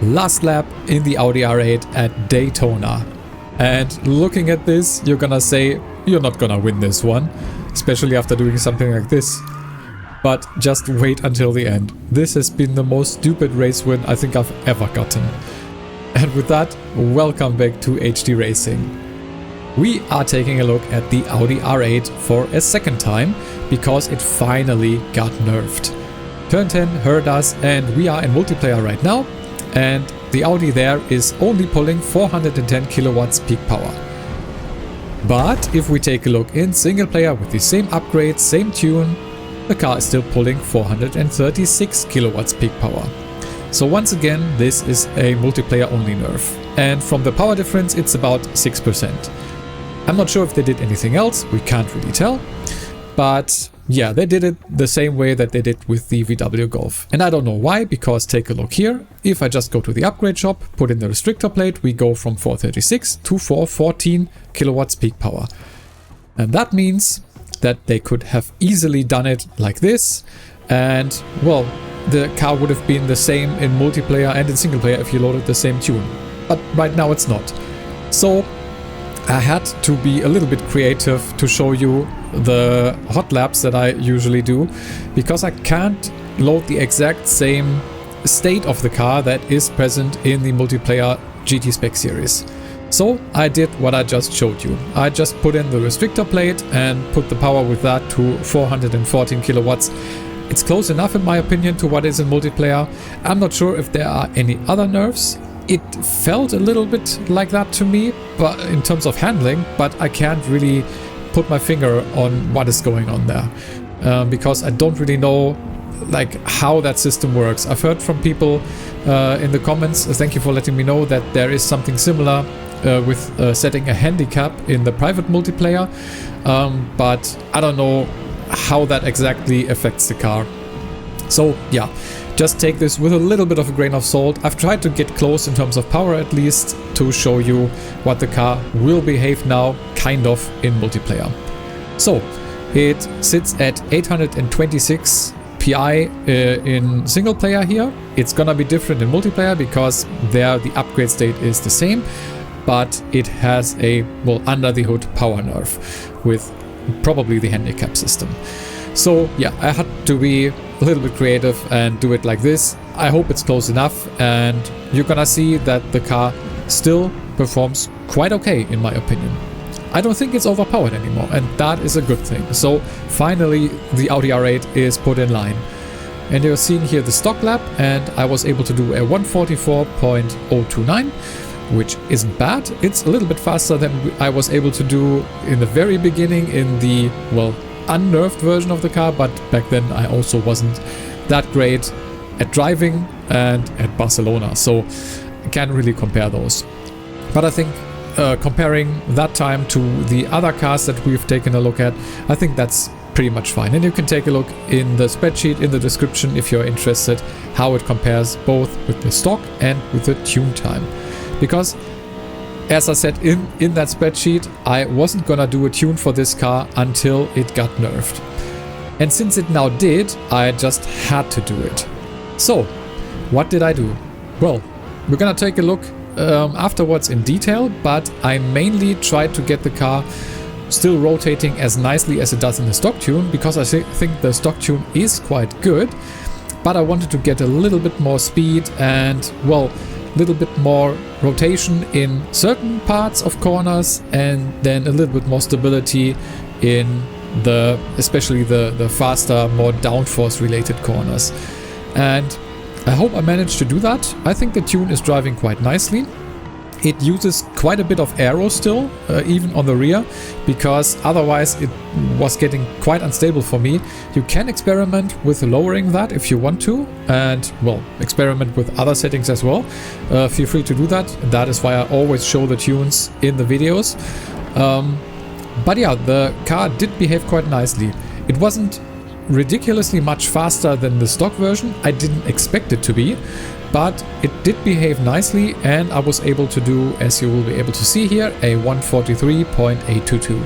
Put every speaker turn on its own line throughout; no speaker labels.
Last lap in the Audi R8 at Daytona. And looking at this, you're gonna say, you're not gonna win this one, especially after doing something like this. But just wait until the end. This has been the most stupid race win I think I've ever gotten. And with that, welcome back to HD Racing. We are taking a look at the Audi R8 for a second time, because it finally got nerfed. Turn 10 heard us, and we are in multiplayer right now, and the Audi there is only pulling 410 kilowatts peak power. But if we take a look in single player with the same upgrades, same tune, the car is still pulling 436 kilowatts peak power. So once again, this is a multiplayer only nerf, and from the power difference it's about 6%. I'm not sure if they did anything else, we can't really tell, but yeah, they did it the same way that they did with the VW Golf. And I don't know why, because take a look here. If I just go to the upgrade shop, put in the restrictor plate, we go from 436 to 414 kilowatts peak power. And that means that they could have easily done it like this, and well, the car would have been the same in multiplayer and in single player if you loaded the same tune. But right now it's not. So I had to be a little bit creative to show you the hot laps that I usually do, because I can't load the exact same state of the car that is present in the multiplayer GT spec series. So I did what I just showed you. I just put in the restrictor plate and put the power with that to 414 kilowatts. It's close enough in my opinion to what is in multiplayer. I'm not sure if there are any other nerfs. It felt a little bit like that to me, but in terms of handling, but I can't really put my finger on what is going on there, because I don't really know like how that system works. I've heard from people in the comments, thank you for letting me know, that there is something similar with setting a handicap in the private multiplayer, but I don't know how that exactly affects the car. So yeah, just take this with a little bit of a grain of salt. I've tried to get close in terms of power at least to show you what the car will behave now, kind of, in multiplayer. So it sits at 826 PI in single player here. It's gonna be different in multiplayer because there the upgrade state is the same, but it has a, well, under the hood power nerf with probably the handicap system. So yeah, I had to be a little bit creative and do it like this. I hope it's close enough, and you're gonna see that the car still performs quite okay in my opinion. I don't think it's overpowered anymore, and that is a good thing. So finally the Audi R8 is put in line. And you're seeing here the stock lap, and I was able to do a 144.029, which isn't bad. It's a little bit faster than I was able to do in the very beginning in the, well, unnerfed version of the car, but back then I also wasn't that great at driving and at Barcelona, so I can't really compare those. But I think comparing that time to the other cars that we've taken a look at, I think that's pretty much fine. And you can take a look in the spreadsheet in the description if you're interested how it compares both with the stock and with the tune time. Because as I said in that spreadsheet, I wasn't gonna do a tune for this car until it got nerfed. And since it now did, I just had to do it. So, what did I do? Well, we're gonna take a look afterwards in detail, but I mainly tried to get the car still rotating as nicely as it does in the stock tune, because I think the stock tune is quite good, but I wanted to get a little bit more speed and, well, little bit more rotation in certain parts of corners, and then a little bit more stability in the, especially the faster, more downforce related corners. And I hope I managed to do that. I think the tune is driving quite nicely. It uses quite a bit of aero still, even on the rear, because otherwise it was getting quite unstable for me. You can experiment with lowering that if you want to, and, well, experiment with other settings as well. Feel free to do that. That is why I always show the tunes in the videos. But yeah, the car did behave quite nicely. It wasn't ridiculously much faster than the stock version. I didn't expect it to be, but it did behave nicely, and I was able to do, as you will be able to see here, a 143.822.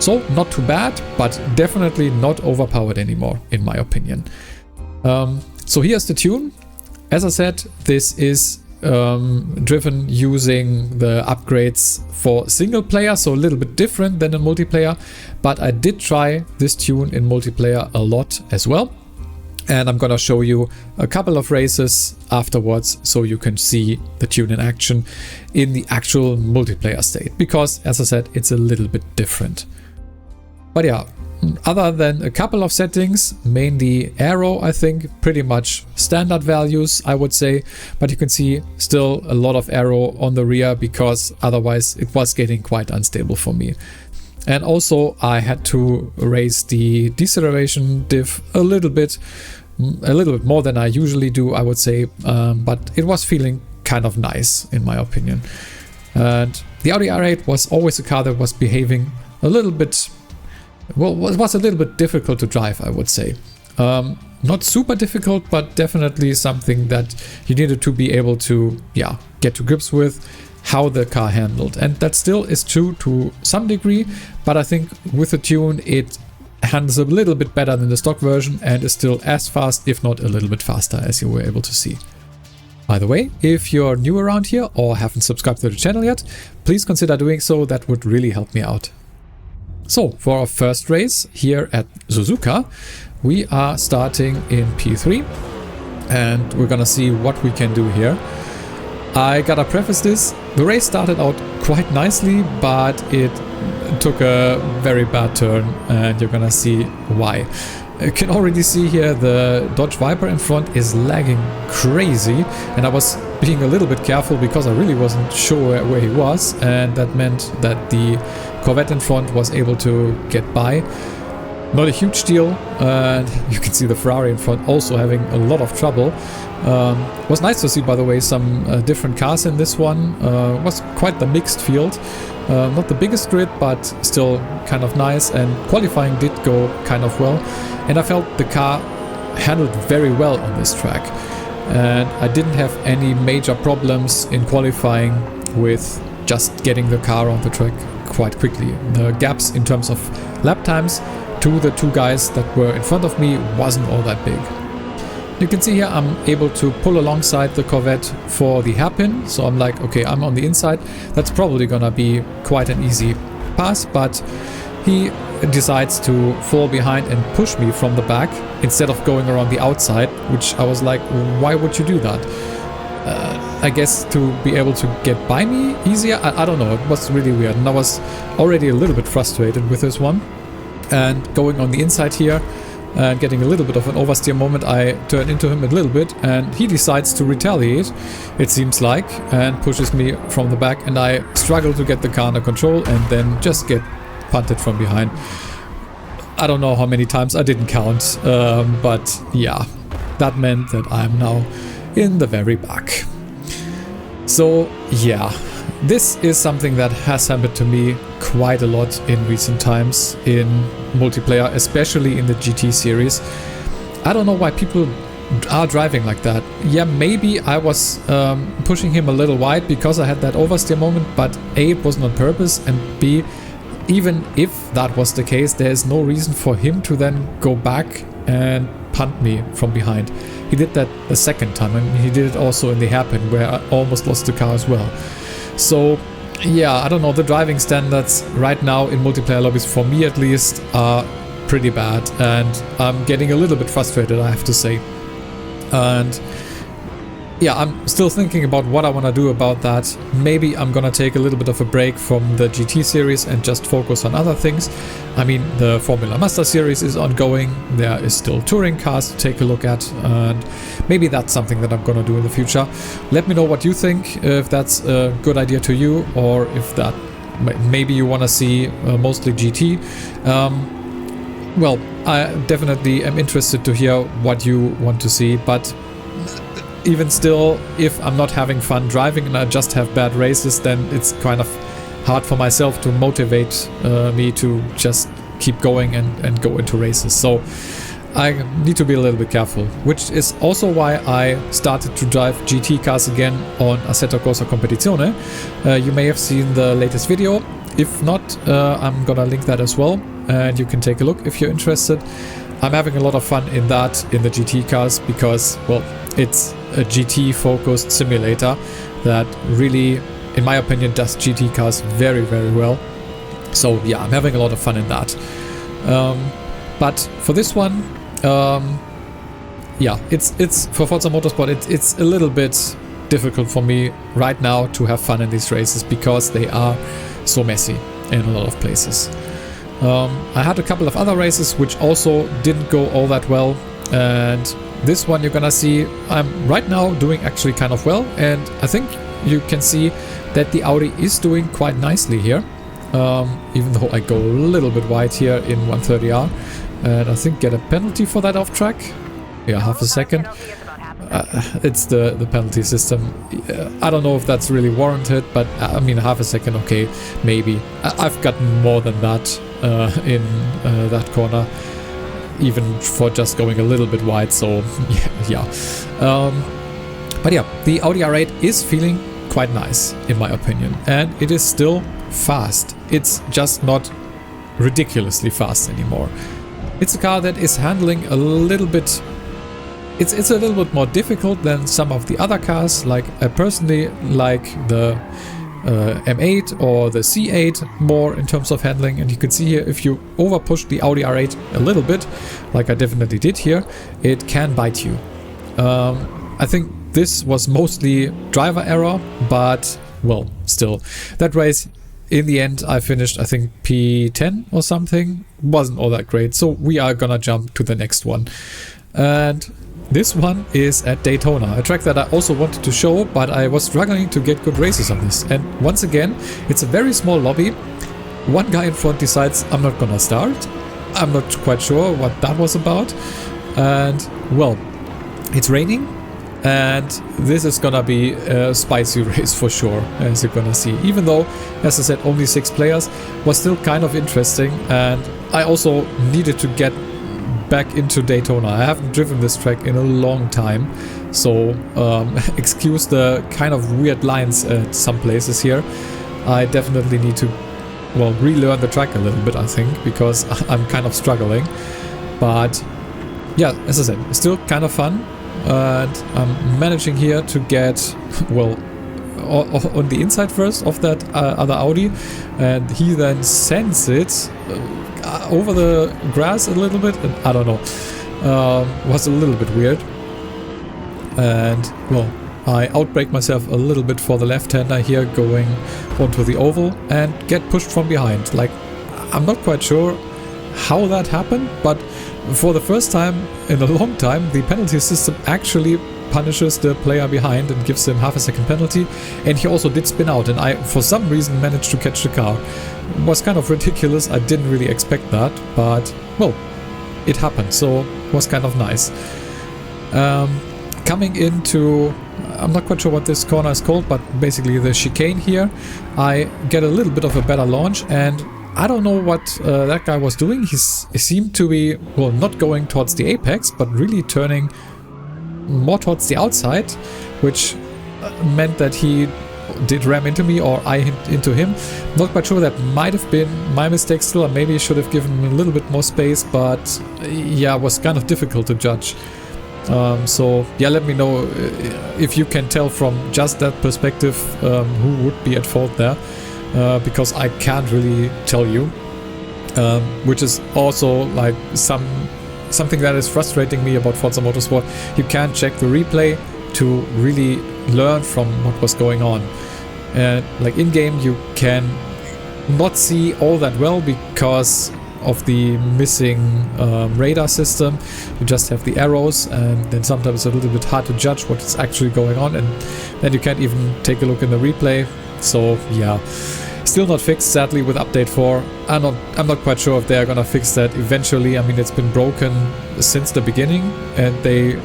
So not too bad, but definitely not overpowered anymore, in my opinion. So here's the tune. As I said, this is driven using the upgrades for single player, so a little bit different than in multiplayer, but I did try this tune in multiplayer a lot as well. And I'm gonna show you a couple of races afterwards so you can see the tune in action in the actual multiplayer state, because as I said, it's a little bit different. But yeah, other than a couple of settings, mainly aero, I think pretty much standard values, I would say, but you can see still a lot of aero on the rear because otherwise it was getting quite unstable for me. And also I had to raise the deceleration diff a little bit more than I usually do, I would say, but it was feeling kind of nice in my opinion. And the Audi R8 was always a car that was behaving a little bit, well, was a little bit difficult to drive, I would say. Not super difficult, but definitely something that you needed to be able to, yeah, get to grips with how the car handled. And that still is true to some degree, but I think with the tune it handles a little bit better than the stock version and is still as fast, if not a little bit faster, as you were able to see. By the way, if you're new around here or haven't subscribed to the channel yet, please consider doing so, that would really help me out. So for our first race here at Suzuka, we are starting in P3 and we're gonna see what we can do here. I gotta preface this, the race started out quite nicely, but it took a very bad turn and you're gonna see why. You can already see here the Dodge Viper in front is lagging crazy, and I was being a little bit careful because I really wasn't sure where he was, and that meant that the Corvette in front was able to get by. Not a huge deal, and you can see the Ferrari in front also having a lot of trouble. Was nice to see, by the way, some different cars in this one. Was quite the mixed field. Not the biggest grid, but still kind of nice, and qualifying did go kind of well. And I felt the car handled very well on this track. And I didn't have any major problems in qualifying with just getting the car on the track quite quickly. The gaps in terms of lap times to the two guys that were in front of me wasn't all that big. You can see here I'm able to pull alongside the Corvette for the hairpin, so I'm like, okay, I'm on the inside. That's probably gonna be quite an easy pass, but he decides to fall behind and push me from the back instead of going around the outside, which I was like, why would you do that? I guess to be able to get by me easier? I don't know, it was really weird, and I was already a little bit frustrated with this one. And going on the inside here and getting a little bit of an oversteer moment, I turn into him a little bit and he decides to retaliate, it seems like, and pushes me from the back, and I struggle to get the car under control and then just get punted from behind. I don't know how many times, I didn't count, but yeah, that meant that I'm now in the very back. So yeah, this is something that has happened to me quite a lot in recent times in multiplayer, especially in the GT series. I don't know why people are driving like that. Yeah, maybe I was pushing him a little wide because I had that oversteer moment, but A, it wasn't on purpose, and B, even if that was the case, there's no reason for him to then go back and punt me from behind. He did that the second time, and he did it also in the hairpin where I almost lost the car as well. So yeah, I don't know, the driving standards right now in multiplayer lobbies, for me at least, are pretty bad, and I'm getting a little bit frustrated, I have to say. And yeah, I'm still thinking about what I want to do about that. Maybe I'm gonna take a little bit of a break from the GT series and just focus on other things. I mean, the Formula Master series is ongoing, there is still touring cars to take a look at, and maybe that's something that I'm gonna do in the future. Let me know what you think, if that's a good idea to you, or if that maybe you want to see mostly GT. Well, I definitely am interested to hear what you want to see, but even still, if I'm not having fun driving and I just have bad races, then it's kind of hard for myself to motivate me to just keep going and go into races. So I need to be a little bit careful, which is also why I started to drive GT cars again on Assetto Corsa Competizione. You may have seen the latest video. If not, I'm gonna link that as well, and you can take a look if you're interested. I'm having a lot of fun in that, in the GT cars, because, well, it's a GT focused simulator that really, in my opinion, does GT cars very, very well. So yeah, I'm having a lot of fun in that. But for this one, yeah, it's for Forza Motorsport, it's a little bit difficult for me right now to have fun in these races because they are so messy in a lot of places. I had a couple of other races which also didn't go all that well, and this one you're gonna see I'm right now doing actually kind of well, and I think you can see that the Audi is doing quite nicely here, even though I go a little bit wide here in 130R, and I think get a penalty for that off track. Yeah, half a second. It's the penalty system. I don't know if that's really warranted, but I mean, half a second, okay, maybe. I've gotten more than that in that corner, even for just going a little bit wide, so yeah. But yeah, the Audi R8 is feeling quite nice, in my opinion, and it is still fast. It's just not ridiculously fast anymore. It's a car that is handling a little bit... It's a little bit more difficult than some of the other cars. Like I personally like the M8 or the C8 more in terms of handling, and you can see here if you over push the Audi R8 a little bit, like I definitely did here, it can bite you. I think this was mostly driver error, but well, still, that race in the end I finished I think P10 or something. Wasn't all that great, so we are gonna jump to the next one, and this one is at Daytona, a track that I also wanted to show, but I was struggling to get good races on this. And once again, it's a very small lobby. One guy in front decides I'm not gonna start. I'm not quite sure what that was about. And well, it's raining, and this is gonna be a spicy race for sure, as you're gonna see. Even though, as I said, only 6 players, was still kind of interesting, and I also needed to get back into Daytona. I haven't driven this track in a long time, so excuse the kind of weird lines at some places here. I definitely need to, well, relearn the track a little bit, I think, because I'm kind of struggling. But yeah, as I said, still kind of fun, and I'm managing here to get, well, on the inside first of that other Audi, and he then sends it over the grass a little bit, and I don't know, was a little bit weird. And well, I outbrake myself a little bit for the left-hander here going onto the oval and get pushed from behind. Like, I'm not quite sure how that happened, but for the first time in a long time the penalty system actually punishes the player behind and gives him half a second penalty, and he also did spin out, and I for some reason managed to catch the car. It was kind of ridiculous, I didn't really expect that, but well, it happened, so it was kind of nice. Coming into, I'm not quite sure what this corner is called, but basically the chicane here, I get a little bit of a better launch, and I don't know what that guy was doing. He seemed to be, well, not going towards the apex, but really turning more towards the outside, which meant that he did ram into me, or I into him. Not quite sure, that might have been my mistake still. I maybe should have given him a little bit more space, but yeah, it was kind of difficult to judge. So yeah, let me know if you can tell from just that perspective who would be at fault there, because I can't really tell you, which is also like something that is frustrating me about Forza Motorsport. You can't check the replay to really learn from what was going on, and like in game you can not see all that well because of the missing radar system. You just have the arrows, and then sometimes it's a little bit hard to judge what is actually going on, and then you can't even take a look in the replay. So yeah, still not fixed sadly with update 4. I'm not quite sure if they are gonna fix that eventually. I mean, it's been broken since the beginning, and they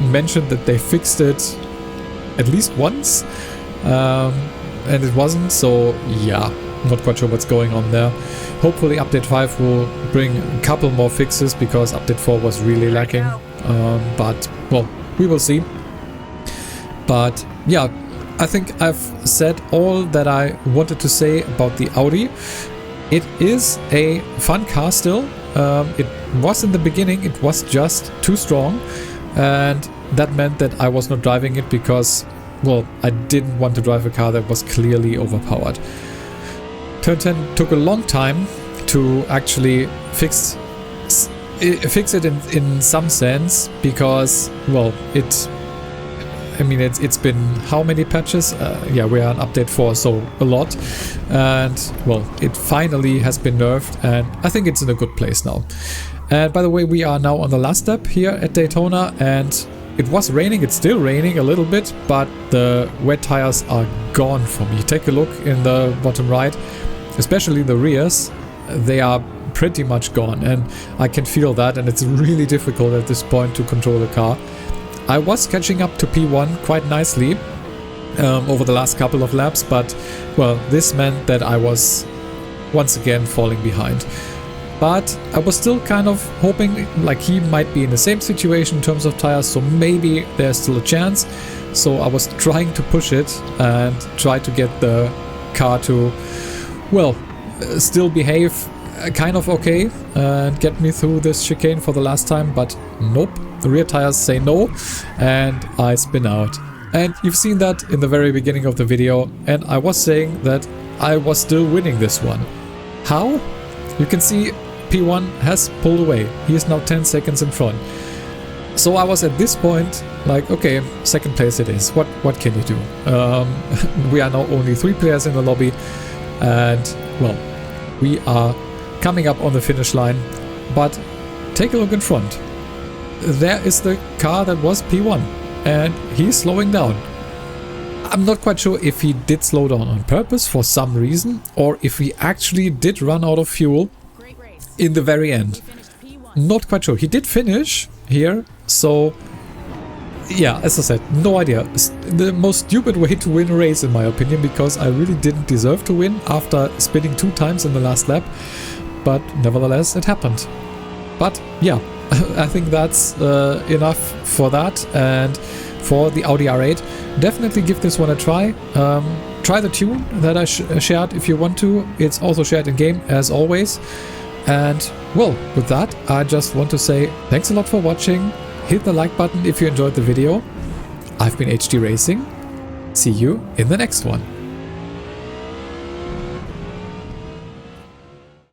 mentioned that they fixed it at least once, and it wasn't, so yeah, not quite sure what's going on there. Hopefully update 5 will bring a couple more fixes, because update 4 was really lacking, but well, we will see. But yeah, I think I've said all that I wanted to say about the Audi. It is a fun car still. It was in the beginning, it was just too strong, and that meant that I was not driving it because, well, I didn't want to drive a car that was clearly overpowered. Turn 10 took a long time to actually fix it in some sense, because, well, it's been how many patches? Yeah, we are on update 4, so a lot. And, well, it finally has been nerfed, and I think it's in a good place now. And by the way, we are now on the last lap here at Daytona, and it was raining. It's still raining a little bit, but the wet tires are gone for me. Take a look in the bottom right, especially the rears. They are pretty much gone, and I can feel that, and it's really difficult at this point to control the car. I was catching up to P1 quite nicely over the last couple of laps, but, well, this meant that I was once again falling behind. But I was still kind of hoping, like, he might be in the same situation in terms of tires, so maybe there's still a chance. So I was trying to push it and try to get the car to, well, still behave kind of okay and get me through this chicane for the last time, but nope. The rear tires say no, and I spin out. And you've seen that in the very beginning of the video, and I was saying that I was still winning this one. How? You can see P1 has pulled away. He is now 10 seconds in front. So I was at this point like, okay, second place it is. What can you do? We are now only 3 players in the lobby, and, well, we are coming up on the finish line. But take a look in front. There is the car that was P1, and he's slowing down. I'm not quite sure if he did slow down on purpose for some reason, or if he actually did run out of fuel in the very end. Not quite sure. He did finish here, so yeah, as I said, no idea. The most stupid way to win a race, in my opinion, because I really didn't deserve to win after spinning 2 times in the last lap, but nevertheless it happened. But yeah, I think that's enough for that. And for the Audi R8, definitely give this one a try. Try the tune that I shared if you want to. It's also shared in game as always. And, well, with that, I just want to say thanks a lot for watching. Hit the like button if you enjoyed the video. I've been HD Racing. See you in the next one.